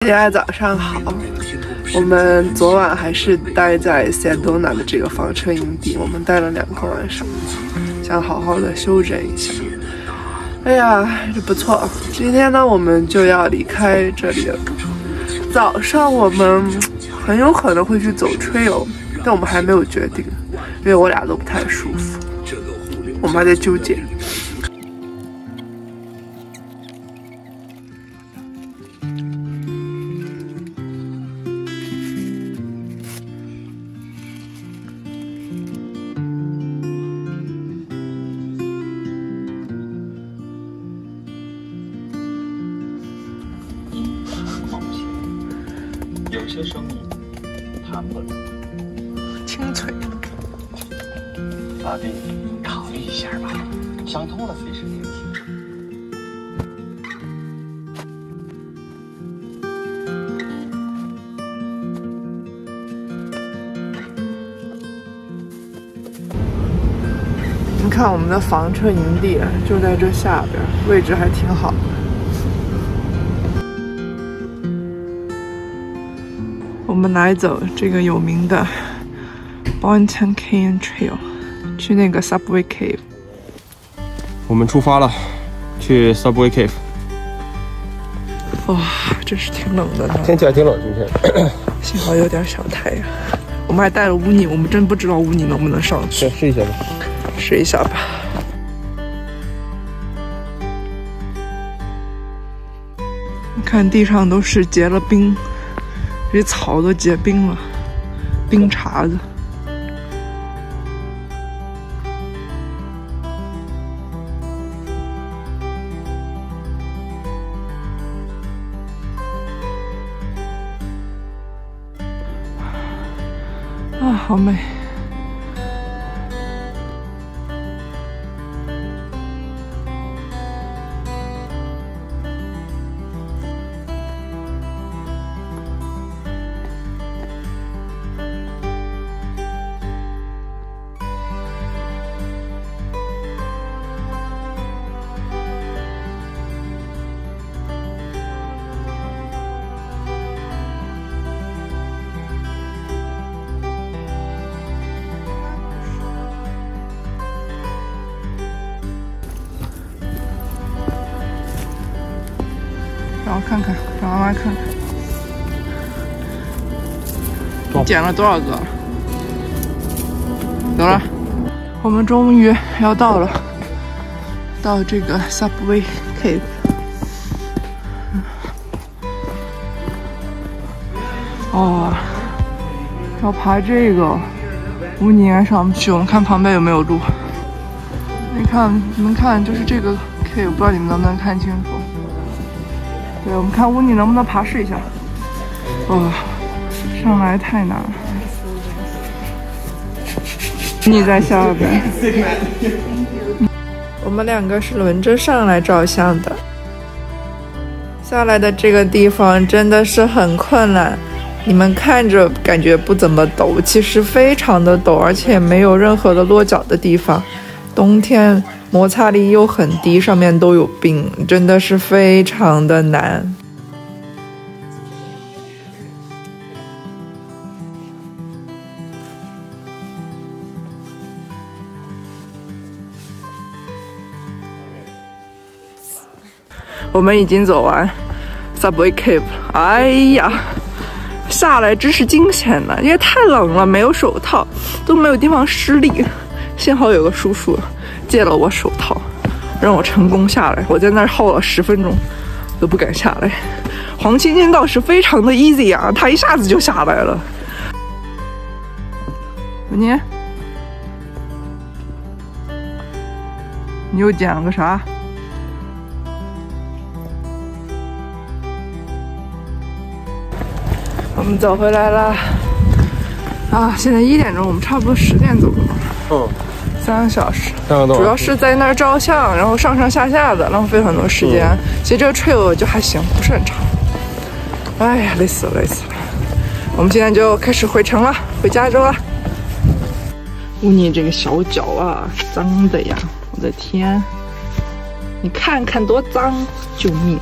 大家早上好，我们昨晚还是待在 Sedona 的这个房车营地，我们待了2个晚上，想好好的休整一下。哎呀，这不错。今天呢，我们就要离开这里了。早上我们很有可能会去走 trail， 但我们还没有决定，因为我俩都不太舒服，我们还在纠结。有些生意谈不了，清脆。老弟，考虑一下吧，想通了随时联系。你看我们的房车营地就在这下边，位置还挺好的。我们来走这个有名的 Boynton Canyon Trail， 去那个 Subway Cave。我们出发了，去 Subway Cave。哇，真是挺冷的呢。天气还挺冷，今天。幸好有点小太阳。我们还带了乌尼，我们真不知道乌尼能不能上去。试一下吧。试一下吧。你看地上都是结了冰。这草都结冰了，冰碴子。啊，好美！让我看看，让妈妈看看，你捡了多少个？走了，我们终于要到了，到这个 Subway Cave。哦，要爬这个，乌尼应该上不去。我们看旁边有没有路。你们看，就是这个 cave， 不知道你们能不能看清楚。对，我们看乌尼能不能爬试一下。哇，上来太难了。你在下边。我们2个是轮着上来照相的。下来的这个地方真的是很困难，你们看着感觉不怎么陡，其实非常的陡，而且没有任何的落脚的地方。冬天摩擦力又很低，上面都有冰，真的是非常的难。我们已经走完 Subway Cave 了，哎呀，下来真是惊险的，因为太冷了，没有手套，都没有地方施力。幸好有个叔叔借了我手套，让我成功下来。我在那儿耗了10分钟，都不敢下来。黄芊芊倒是非常的 easy 啊，她一下子就下来了。你又捡了个啥？我们走回来了。啊，现在1点钟，我们差不多10点走了。3个小时，主要是在那儿照相，然后上上下下的，浪费很多时间。其实这个 trail 就还行，不是很长。哎呀，累死了，累死了！我们现在就开始回城了，回加州了。乌尼这个小脚啊，脏的呀！我的天，你看看多脏，救命！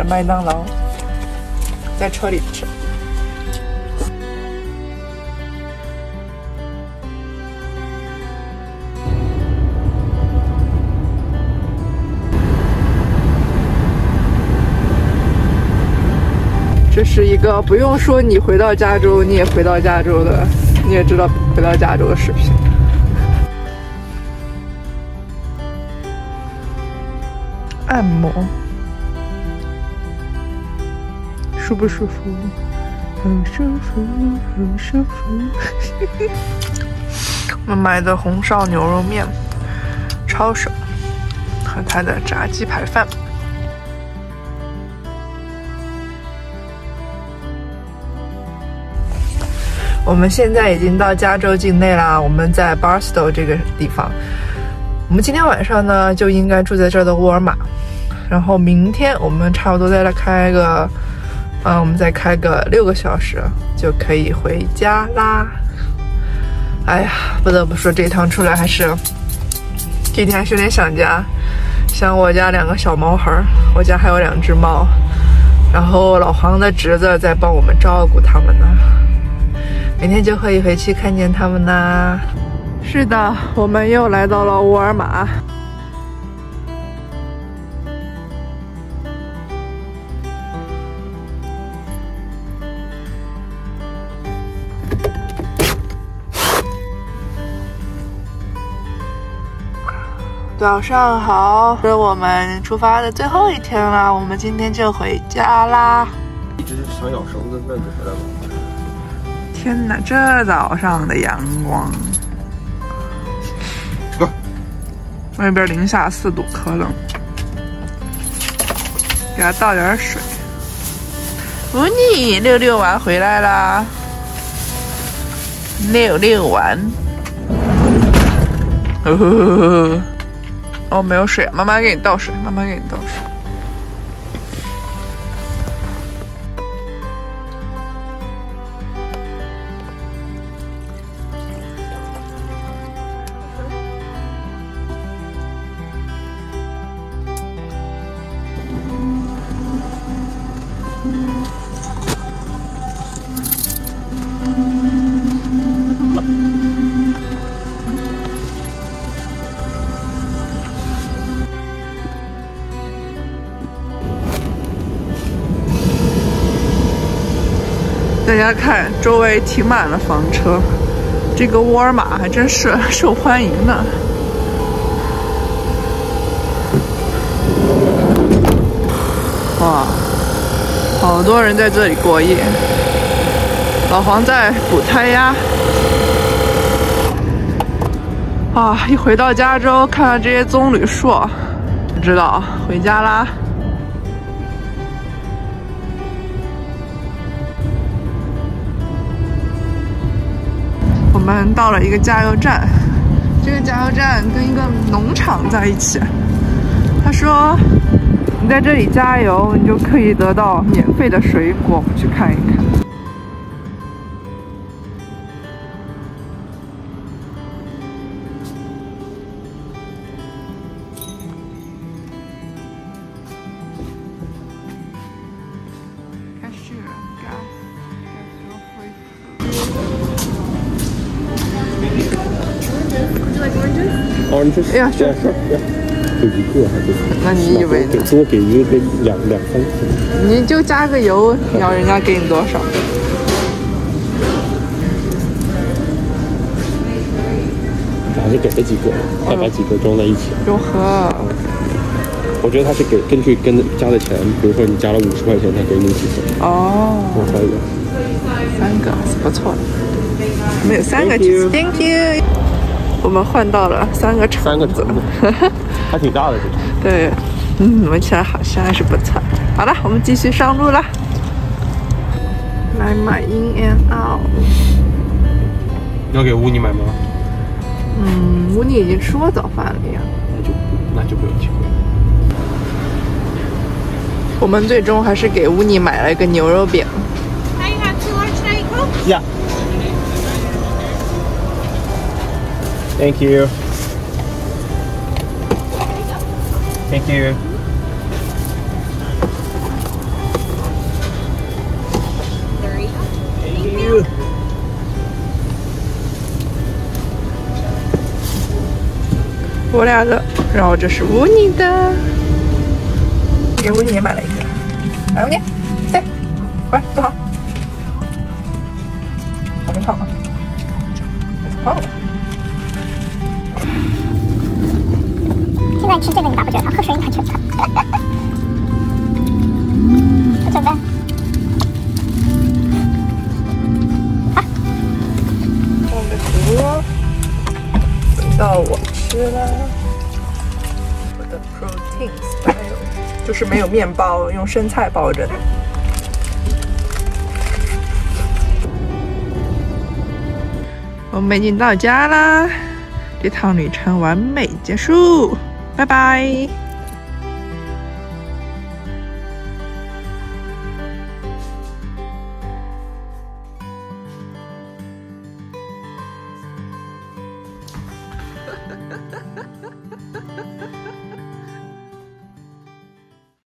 麦当劳，在车里吃。这是一个不用说你回到加州，你也回到加州的，你也知道回到加州的视频。按摩，舒不舒服？很舒服，很舒服。我们买的红烧牛肉面，抄手和它的炸鸡排饭。我们现在已经到加州境内啦，我们在 Barstow 这个地方。我们今天晚上呢就应该住在这儿的沃尔玛，然后明天我们差不多再来开个，我们再开个6个小时就可以回家啦。哎呀，不得不说这趟出来还是这天还是有点想家，想我家2个小毛孩，我家还有2只猫，然后老黄的侄子在帮我们照顾他们呢。明天就可以回去看见他们啦。是的，我们又来到了沃尔玛。早上好，是我们出发的最后一天啦，我们今天就回家啦。一直想咬绳子，那你回来了。天哪，这早上的阳光，外边零下4度，可冷。给它倒点水。乌尼溜溜完回来啦，溜完。哦，没有水，妈妈给你倒水，妈妈给你倒水。大家看，周围停满了房车，这个沃尔玛还真是受欢迎呢。哇，好多人在这里过夜。老黄在补胎呀。啊，一回到加州，看到这些棕榈树，就知道回家啦。我们到了一个加油站，这个加油站跟一个农场在一起。他说，你在这里加油，你就可以得到免费的水果。我们去看一看。Oranges? Yeah, sure. Yeah. 就一个还是？那你以为呢？多给一个两三个。你就加个油，要人家给你多少？还是给了几个，再把几个装在一起。哟呵。我觉得他是根据加的钱，比如说你加了50块钱，他给你几个。哦。我猜一个。3个是不错的。我们有3个橘子 ，Thank you。我们换到了3个橙子，还挺大的这个。对，闻起来好香，还是不错。好了，我们继续上路啦。来买 In and Out。要给乌尼买吗？乌尼已经吃过早饭了呀。那就不用机会。我们最终还是给乌尼买了一个牛肉饼。Yeah. Thank you. Thank you. 我俩的，然后这是乌尼的，给乌尼也买了一个。来，乌尼，来，快坐好，往这躺啊，躺了。现在吃这个你爸不觉得烫，喝水你还觉得烫。我准备。我的锅轮到我吃了，我的 protein style 就是没有面包，用生菜包着的。我们已经到家啦，这趟旅程完美结束，拜拜。